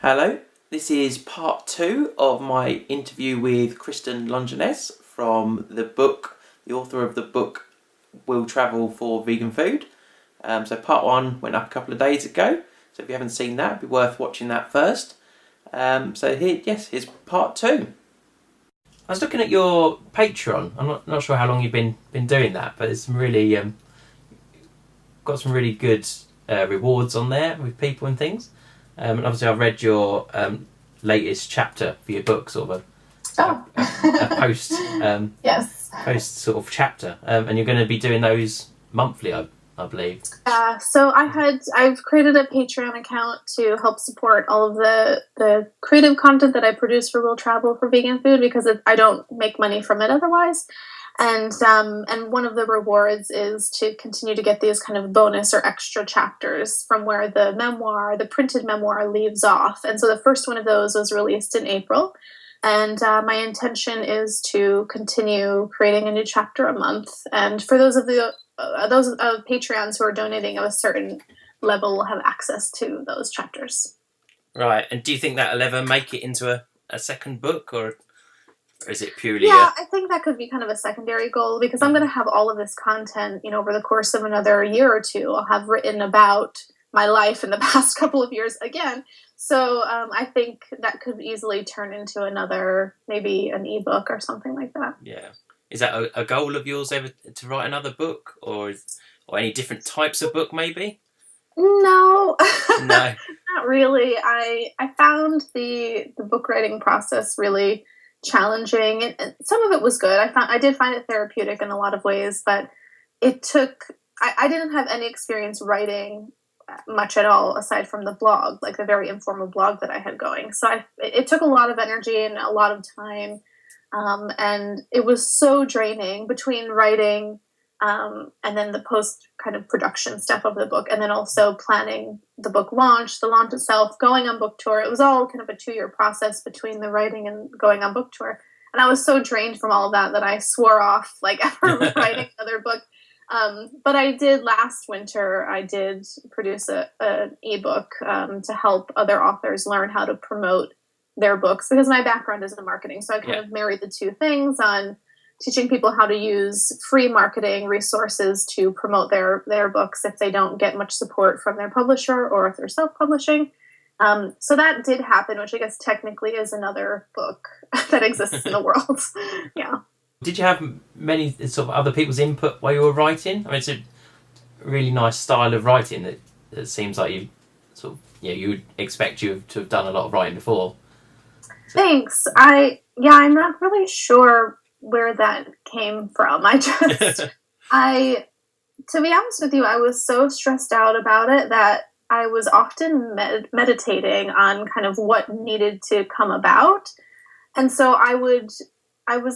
Hello, this is part two of my interview with Kristen Longinus from the author of the book Will Travel for Vegan Food. So part one went up a couple of days ago, so if you haven't seen that, it'd be worth watching that first. Here's part two. I was looking at your Patreon. I'm not sure how long you've been doing that, but it's really got some really good rewards on there with people and things. And obviously, I've read your latest chapter for your book, sort of a post Yes. post sort of chapter, and you're going to be doing those monthly, I believe. So I've created a Patreon account to help support all of the creative content that I produce for Will Travel for Vegan Food, because I don't make money from it otherwise. And one of the rewards is to continue to get these kind of bonus or extra chapters from where the printed memoir leaves off. And so the first one of those was released in April. And my intention is to continue creating a new chapter a month. And for those of Patreons who are donating of a certain level will have access to those chapters. Right. And do you think that'll ever make it into a second book, or is it purely? Yeah, I think that could be kind of a secondary goal, because I'm going to have all of this content, over the course of another year or two. I'll have written about my life in the past couple of years again. So I think that could easily turn into another, maybe an ebook or something like that. Yeah. Is that a goal of yours ever to write another book, or any different types of book maybe? No, No, not really. I found the book writing process really challenging, and some of it was good. I did find it therapeutic in a lot of ways, but I didn't have any experience writing much at all aside from the blog, like the very informal blog that I had going. So it took a lot of energy and a lot of time, and it was so draining between writing and then the post kind of production stuff of the book, and then also planning the book launch, the launch itself, going on book tour. It was all kind of a 2-year process between the writing and going on book tour. And I was so drained from all of that I swore off ever writing another book. But I did last winter, I did produce an ebook to help other authors learn how to promote their books, because my background is in marketing. So I kind of married the two things on teaching people how to use free marketing resources to promote their books if they don't get much support from their publisher or if they're self-publishing. So that did happen, which I guess technically is another book that exists in the world. Yeah. Did you have many sort of other people's input while you were writing? I mean, it's a really nice style of writing that seems like you sort of, you would expect you to have done a lot of writing before. Thanks. I'm not really sure where that came from. To be honest with you, I was so stressed out about it that I was often meditating on kind of what needed to come about. And so I was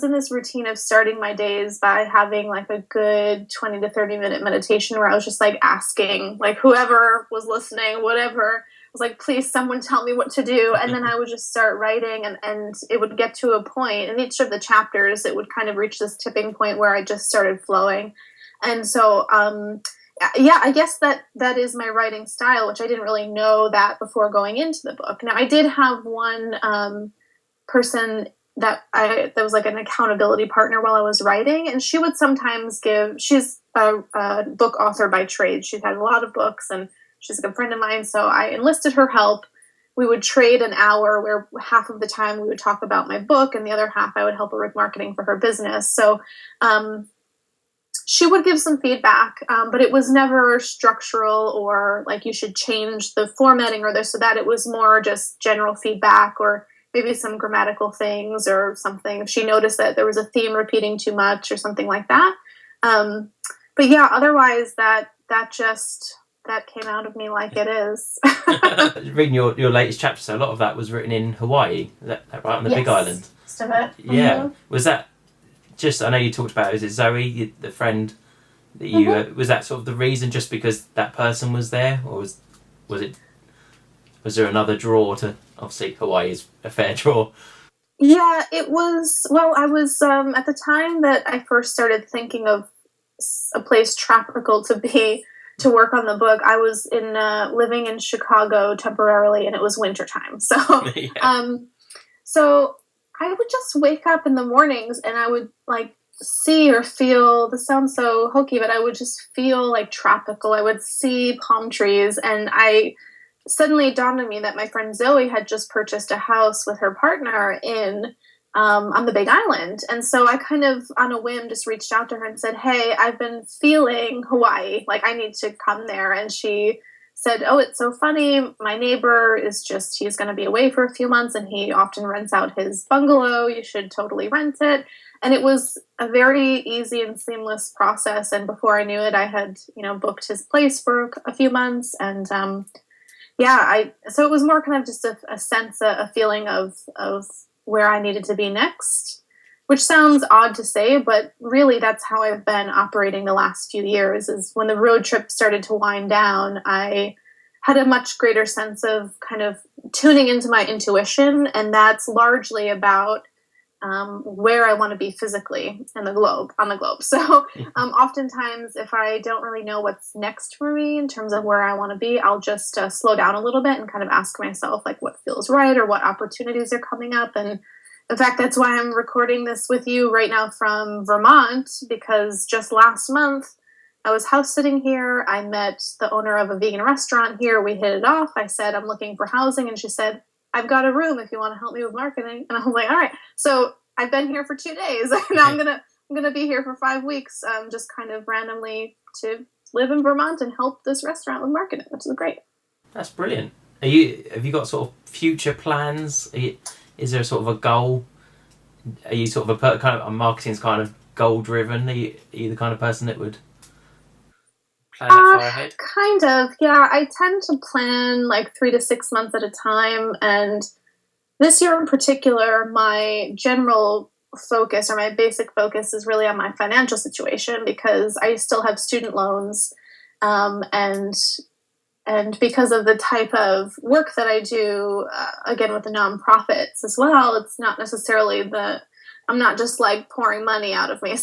in this routine of starting my days by having a good 20 to 30 minute meditation where I was just asking whoever was listening, whatever, I was please someone tell me what to do. And then I would just start writing, and it would get to a point in each of the chapters, it would kind of reach this tipping point where I just started flowing. And so, I guess that is my writing style, which I didn't really know that before going into the book. Now, I did have one person that was an accountability partner while I was writing, and she would sometimes she's a book author by trade. She's had a lot of books, and she's a good friend of mine, so I enlisted her help. We would trade an hour where half of the time we would talk about my book, and the other half I would help her with marketing for her business. So she would give some feedback, but it was never structural or you should change the formatting or this or that. It was more just general feedback, or maybe some grammatical things or something, if she noticed that there was a theme repeating too much or something like that. But yeah, otherwise that came out of me like it is. Reading your latest chapter, so a lot of that was written in Hawaii. Is that right, on the Big Island? Most of it. Yeah. Mm-hmm. Was that just, I know you talked about, is it Zoe, the friend that you, was that sort of the reason, just because that person was there, or was there another draw to, obviously Hawaii is a fair draw? Yeah, it was, I was, at the time that I first started thinking of a place tropical to be, to work on the book, I was in living in Chicago temporarily, and it was wintertime. So, Yeah. so I would just wake up in the mornings, and I would like see or feel. This sounds so hokey, but I would just feel like tropical. I would see palm trees, and I suddenly it dawned on me that my friend Zoe had just purchased a house with her partner in on the Big Island. And so I kind of, on a whim, just reached out to her and said, "Hey, I've been feeling Hawaii. Like, I need to come there." And she said, "Oh, it's so funny. My neighbor is just, he's going to be away for a few months and he often rents out his bungalow. You should totally rent it." And it was a very easy and seamless process. And before I knew it, I had, booked his place for a few months. And so it was more kind of just a sense, a feeling of where I needed to be next, which sounds odd to say, but really that's how I've been operating the last few years. Is when the road trip started to wind down, I had a much greater sense of kind of tuning into my intuition, and that's largely about where I want to be physically on the globe. So oftentimes, if I don't really know what's next for me in terms of where I want to be, I'll just slow down a little bit and kind of ask myself like what feels right or what opportunities are coming up. And in fact, that's why I'm recording this with you right now from Vermont, because just last month I was house sitting here. I met the owner of a vegan restaurant here. We hit it off. I said, "I'm looking for housing." And she said, "I've got a room if you want to help me with marketing." And I was like, "All right." So I've been here for 2 days. Now I'm gonna be here for 5 weeks, just kind of randomly to live in Vermont and help this restaurant with marketing, which is great. That's brilliant. Have you got sort of future plans? Is there sort of a goal? Are you sort of kind of marketing's kind of goal driven? Are you the kind of person that would plan that far ahead? Kind of, yeah. I tend to plan like 3 to 6 months at a time, and this year in particular, my general focus or my basic focus is really on my financial situation because I still have student loans, and because of the type of work that I do, again with the nonprofits as well, it's not necessarily I'm not just like pouring money out of me.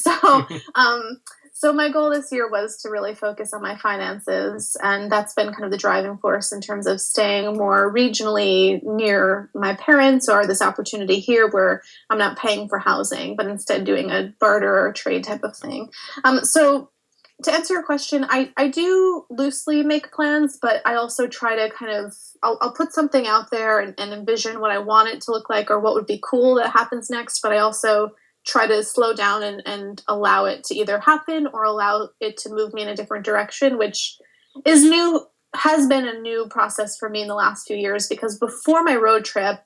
So my goal this year was to really focus on my finances, and that's been kind of the driving force in terms of staying more regionally near my parents, or this opportunity here where I'm not paying for housing, but instead doing a barter or trade type of thing. So to answer your question, I do loosely make plans, but I also try to kind of, I'll put something out there and envision what I want it to look like or what would be cool that happens next, but I also try to slow down and allow it to either happen or allow it to move me in a different direction, which has been a new process for me in the last few years, because before my road trip,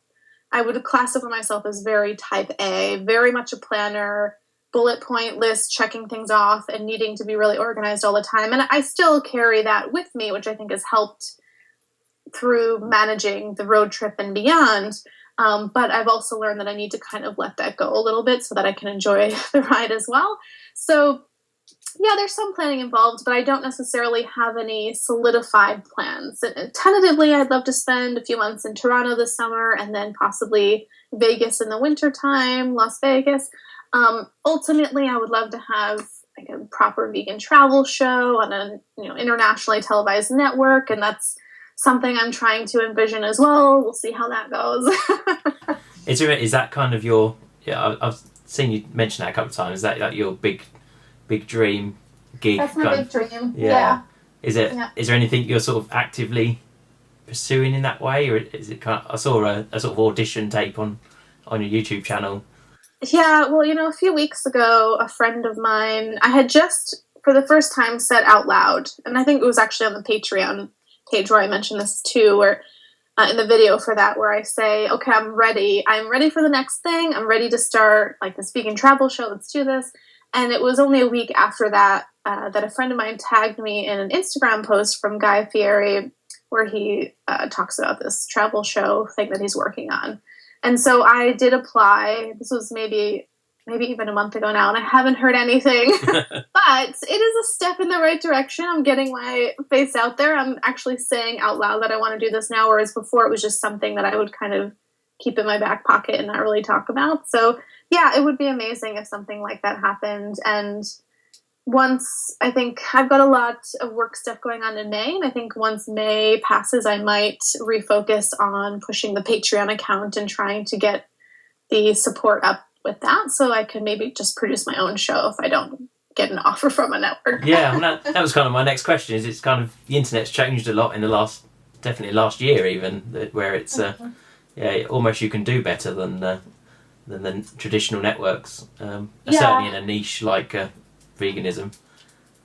I would classify myself as very type A, very much a planner, bullet point list, checking things off and needing to be really organized all the time. And I still carry that with me, which I think has helped through managing the road trip and beyond. But I've also learned that I need to kind of let that go a little bit so that I can enjoy the ride as well. So yeah, there's some planning involved, but I don't necessarily have any solidified plans. Tentatively, I'd love to spend a few months in Toronto this summer and then possibly Vegas in the wintertime, Las Vegas. Ultimately, I would love to have like a proper vegan travel show on an internationally televised network, and that's something I'm trying to envision as well. We'll see how that goes. Is that kind of your? Yeah, I've seen you mention that a couple of times. Is that like your big dream gig? That's my big dream. Yeah. Yeah. Is it? Yeah. Is there anything you're sort of actively pursuing in that way, or is it kind of? I saw a sort of audition tape on your YouTube channel. Yeah, well, a few weeks ago, a friend of mine, I had just for the first time said out loud, and I think it was actually on the Patreon page where I mentioned this too, where in the video for that, where I say, "Okay, I'm ready for the next thing. I'm ready to start like this vegan travel show. Let's do this." And it was only a week after that that a friend of mine tagged me in an Instagram post from Guy Fieri where he talks about this travel show thing that he's working on. And so I did apply. This was maybe even a month ago now, and I haven't heard anything. But it is a step in the right direction. I'm getting my face out there. I'm actually saying out loud that I want to do this now, whereas before it was just something that I would kind of keep in my back pocket and not really talk about. So yeah, it would be amazing if something like that happened. And once, I think I've got a lot of work stuff going on in May, and I think once May passes, I might refocus on pushing the Patreon account and trying to get the support up with that, so I can maybe just produce my own show if I don't get an offer from a network. Yeah, and that was kind of my next question. Is it's kind of the internet's changed a lot in the definitely last year, even where it's almost you can do better than the traditional networks. Certainly in a niche like veganism.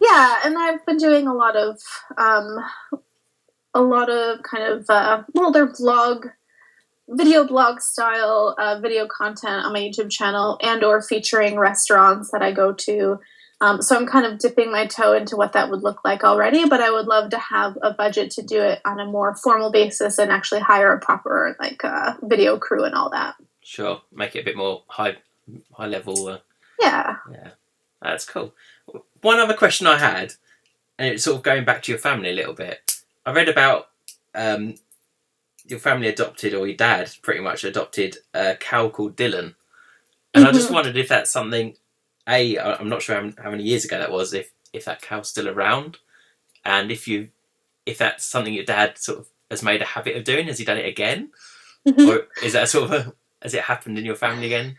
Yeah, and I've been doing a lot of kind of they're video blog style video content on my YouTube channel, and or featuring restaurants that I go to. So I'm kind of dipping my toe into what that would look like already, but I would love to have a budget to do it on a more formal basis and actually hire a proper video crew and all that. Sure, make it a bit more high level. Yeah, that's cool. One other question I had, and it's sort of going back to your family a little bit. I read about your family adopted, or your dad pretty much adopted a cow called Dylan, and I just wondered if that's something. I'm not sure how many years ago that was. If that cow's still around, and if that's something your dad sort of has made a habit of doing. Has he done it again, or is that sort of has it happened in your family again?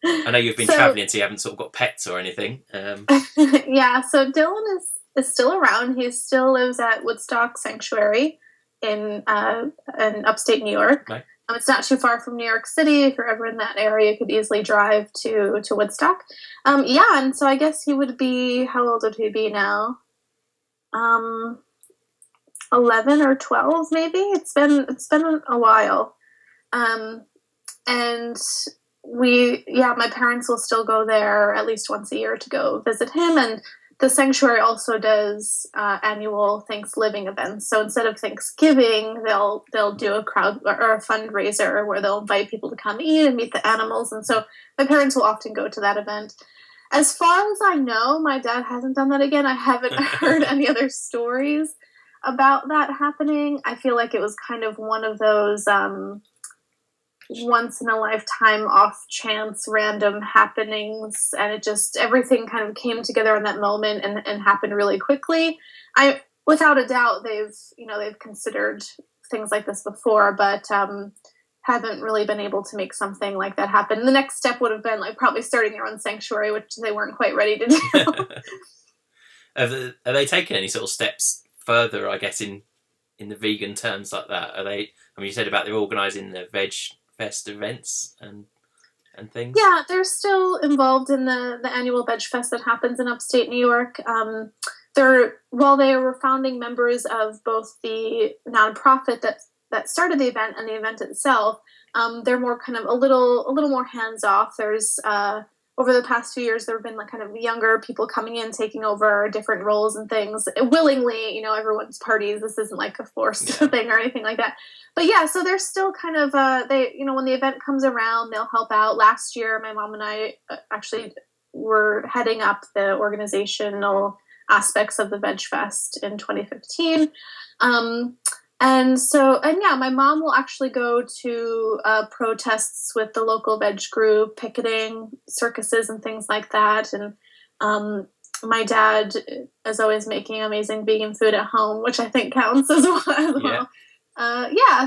I know you've been travelling, so you haven't sort of got pets or anything. Yeah, so Dylan is still around. He still lives at Woodstock Sanctuary in upstate New York. Right. It's not too far from New York City. If you're ever in that area, you could easily drive to Woodstock. And so I guess he would be, how old would he be now? 11 or 12 maybe. It's been a while. And my parents will still go there at least once a year to go visit him. And the sanctuary also does annual Thanksgiving events. So instead of Thanksgiving, they'll do a crowd or a fundraiser where they'll invite people to come eat and meet the animals. And so my parents will often go to that event. As far as I know, my dad hasn't done that again. I haven't heard any other stories about that happening. I feel like it was kind of one of those once in a lifetime off chance random happenings, and it just everything kind of came together in that moment and happened really quickly. Without a doubt they've considered things like this before, but haven't really been able to make something like that happen. The next step would have been probably starting their own sanctuary, which they weren't quite ready to do. Have they taken any sort of steps further, I guess, in the vegan terms like that? You said about they're organising the Veg Fest events and things. Yeah, they're still involved in the annual Veg Fest that happens in upstate New York. While they were founding members of both the nonprofit that started the event and the event itself, they're more kind of a little more hands off. There's over the past few years, there have been kind of younger people coming in, taking over different roles and things willingly. Everyone's parties. This isn't like a forced thing or anything like that. But yeah, so they're still kind of when the event comes around, they'll help out. Last year, my mom and I actually were heading up the organizational aspects of the Veg Fest in 2015. My mom will actually go to protests with the local veg group, picketing, circuses, and things like that. And my dad is always making amazing vegan food at home, which I think counts as well.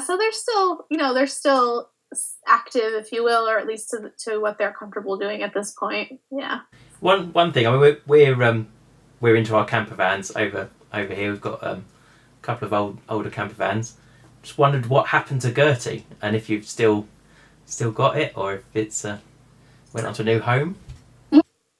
So they're still active, if you will, or at least to what they're comfortable doing at this point. Yeah. One thing. We're into our camper vans over here. We've got a couple of older camper vans. Just wondered what happened to Gertie, and if you've still got it, or if it's went on to a new home.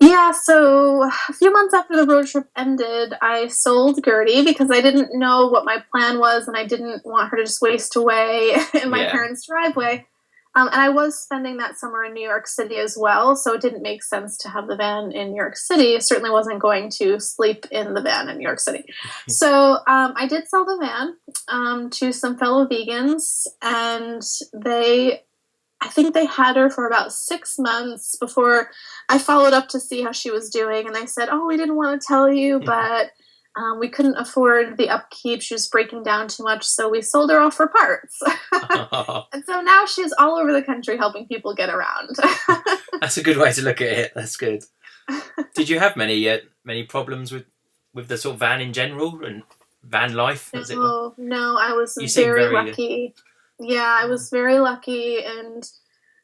Yeah, so a few months after the road trip ended, I sold Gertie because I didn't know what my plan was, and I didn't want her to just waste away in my parents' driveway. And I was spending that summer in New York City as well, so it didn't make sense to have the van in New York City. I certainly wasn't going to sleep in the van in New York City. So I did sell the van to some fellow vegans, and I think they had her for about 6 months before I followed up to see how she was doing. And they said, we didn't want to tell you, but we couldn't afford the upkeep. She was breaking down too much, so we sold her off for parts. And so now she's all over the country helping people get around. That's a good way to look at it. That's good. Did you have many many problems with the sort of van in general and van life, as it were? No, I was You seem very very- lucky. Yeah, I was very lucky, and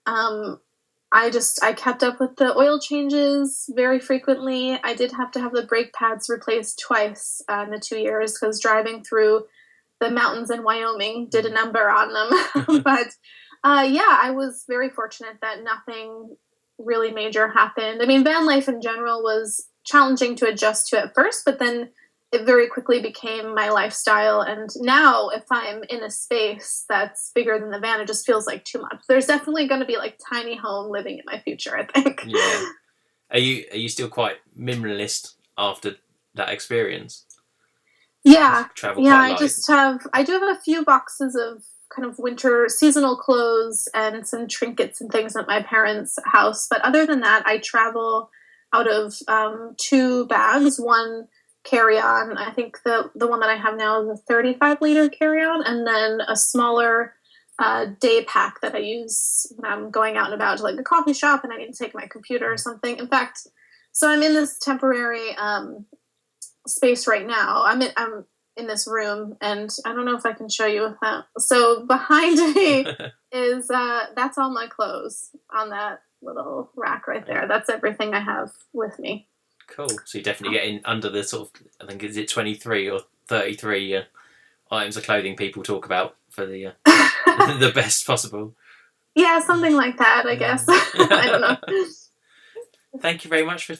I kept up with the oil changes very frequently. I did have to have the brake pads replaced twice in the 2 years because driving through the mountains in Wyoming did a number on them. But yeah, I was very fortunate that nothing really major happened. I mean, van life in general was challenging to adjust to at first, but then it very quickly became my lifestyle. And now if I'm in a space that's bigger than the van, it just feels like too much. There's definitely going to be like tiny home living in my future, I think. Yeah. Are you still quite minimalist after that experience? Yeah. Travel Yeah, quite light. I do have a few boxes of kind of winter seasonal clothes and some trinkets and things at my parents' house. But other than that, I travel out of 2 bags, one carry-on. I think the one that I have now is a 35-liter carry-on, and then a smaller day pack that I use when I'm going out and about to like a coffee shop and I need to take my computer or something. In fact, so I'm in this temporary space right now. I'm in this room, and I don't know if I can show you with that. So behind me is that's all my clothes on that little rack right there. That's everything I have with me. Cool. So you're definitely getting under the sort of, I think, is it 23 or 33 items of clothing people talk about for the the best possible. Yeah, something like that, I guess. I don't know. Thank you very much for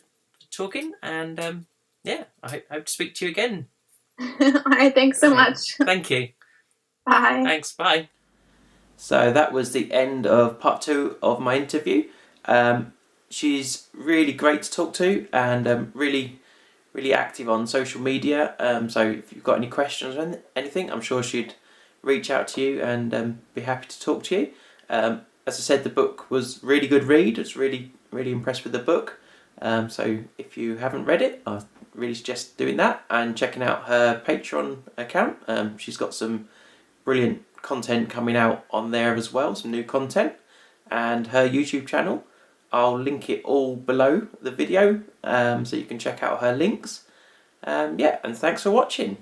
talking, and yeah, I hope to speak to you again. All right, thanks so much. Thank you. Bye. Thanks. Bye. So that was the end of part 2 of my interview. She's really great to talk to, and really active on social media. So if you've got any questions or anything, I'm sure she'd reach out to you and be happy to talk to you. As I said, the book was really good read. I was really impressed with the book. So if you haven't read it, I really suggest doing that and checking out her Patreon account. She's got some brilliant content coming out on there as well, some new content, and her YouTube channel. I'll link it all below the video so you can check out her links. Yeah, and thanks for watching.